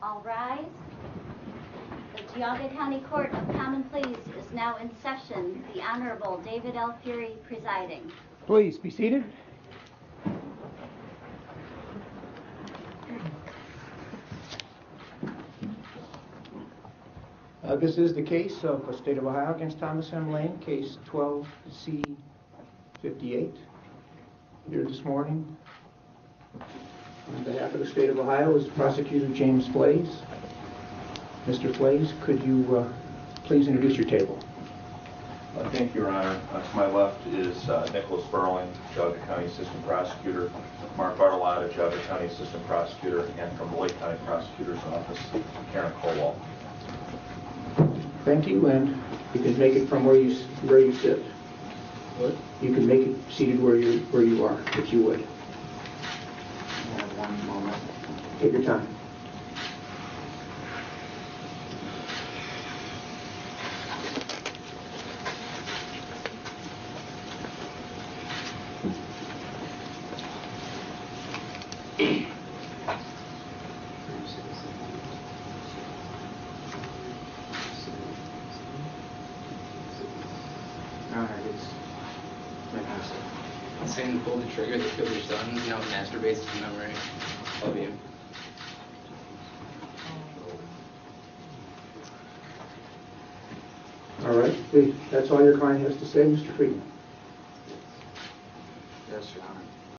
All rise. The Geauga County Court of Common Pleas is now in session. The Honorable David L. Fury presiding. Please be seated. This is the case of the State of Ohio against Thomas M. Lane, case 12C58. Here this morning, on behalf of the State of Ohio, is Prosecutor James Flays. Mr. Flays, could you please introduce your table? Thank you, Your Honor. To my left is Nicholas Burling, Geauga County Assistant Prosecutor, Mark Bartolotta, Geauga County Assistant Prosecutor, and from the Lake County Prosecutor's Office, Karen Colwell. Thank you, and you can make it from where you sit. What? You can make it seated where you are, if you would. One moment. Take your time. Saying to pull the trigger that killed your son, now masturbates to memory of you. All right. That's all your client has to say, Mr. Friedman? Yes, Your Honor.